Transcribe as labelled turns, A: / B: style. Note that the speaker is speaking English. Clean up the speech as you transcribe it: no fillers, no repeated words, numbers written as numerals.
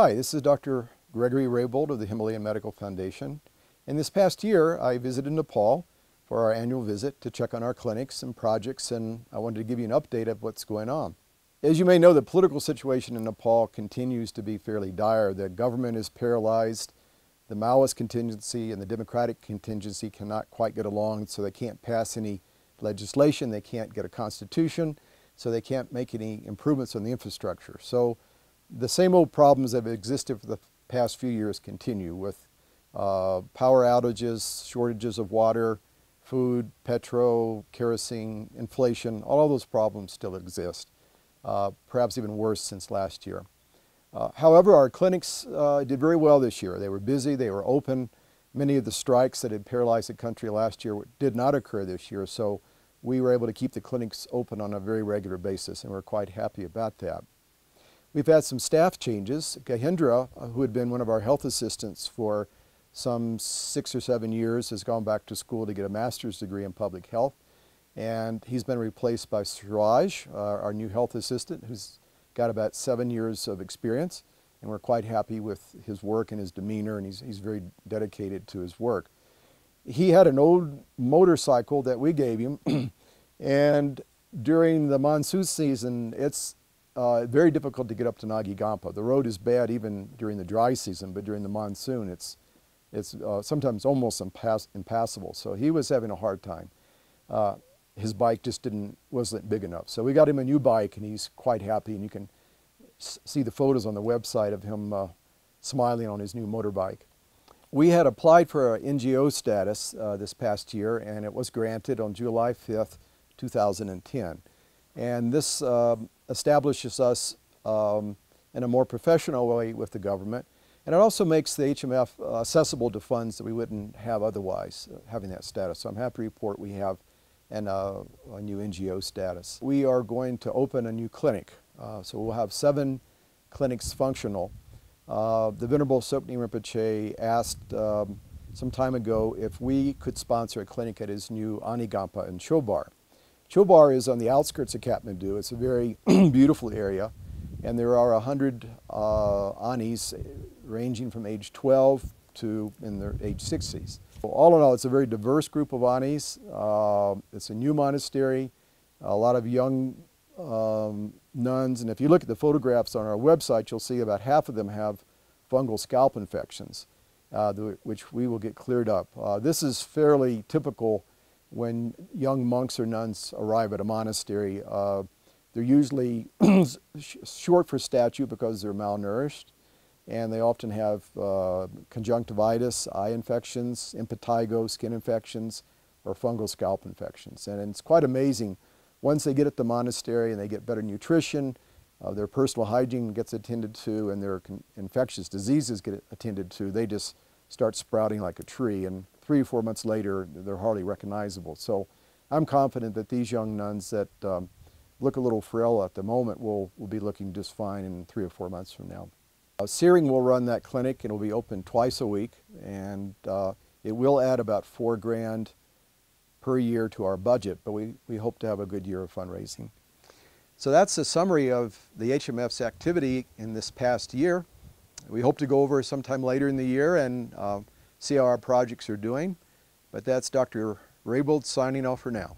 A: Hi, this is Dr. Gregory Rabold of the Himalayan Medical Foundation. And this past year, I visited Nepal for our annual visit to check on our clinics and projects, and I wanted to give you an update of what's going on. As you may know, the political situation in Nepal continues to be fairly dire. The government is paralyzed. The Maoist contingency and the Democratic contingency cannot quite get along, so they can't pass any legislation. They can't get a constitution, so they can't make any improvements on the infrastructure. So the same old problems that have existed for the past few years continue with power outages, shortages of water, food, petrol, kerosene, inflation. All of those problems still exist, perhaps even worse since last year. However, our clinics did very well this year. They were busy, they were open. Many of the strikes that had paralyzed the country last year did not occur this year, so we were able to keep the clinics open on a very regular basis, and we're quite happy about that. We've had some staff changes. Gahindra, who had been one of our health assistants for some 6 or 7 years, has gone back to school to get a master's degree in public health, and he's been replaced by Suraj, our new health assistant, who's got about 7 years of experience, and we're quite happy with his work and his demeanor, and he's very dedicated to his work. He had an old motorcycle that we gave him, and during the monsoon season, it's very difficult to get up to Nagigampa. The road is bad even during the dry season, but during the monsoon, it's sometimes almost impassable. So he was having a hard time. His bike just wasn't big enough. So we got him a new bike, and he's quite happy, and you can see the photos on the website of him smiling on his new motorbike. We had applied for an NGO status this past year, and it was granted on July 5th, 2010. And this establishes us in a more professional way with the government. And it also makes the HMF accessible to funds that we wouldn't have otherwise, having that status. So I'm happy to report we have a new NGO status. We are going to open a new clinic. So we'll have 7 clinics functional. The Venerable Sokni Rinpoche asked some time ago if we could sponsor a clinic at his new Anigampa in Chobar. Chobar is on the outskirts of Kathmandu. It's a very beautiful area, and there are 100 Anis ranging from age 12 to in their age 60s. So all in all, it's a very diverse group of Anis. It's a new monastery, a lot of young nuns, and if you look at the photographs on our website, you'll see about half of them have fungal scalp infections, which we will get cleared up. This is fairly typical when young monks or nuns arrive at a monastery. They're usually short for stature because they're malnourished, and they often have conjunctivitis, eye infections, impetigo, skin infections, or fungal scalp infections. And it's quite amazing. Once they get at the monastery and they get better nutrition, their personal hygiene gets attended to, and their infectious diseases get attended to, they just start sprouting like a tree, and 3 or 4 months later, they're hardly recognizable. So I'm confident that these young nuns that look a little frail at the moment will be looking just fine in 3 or 4 months from now. Searing will run that clinic, and it will be open twice a week, and it will add about $4 grand per year to our budget, but we hope to have a good year of fundraising. So that's a summary of the HMF's activity in this past year. We hope to go over sometime later in the year and see how our projects are doing. But that's Dr. Rabold signing off for now.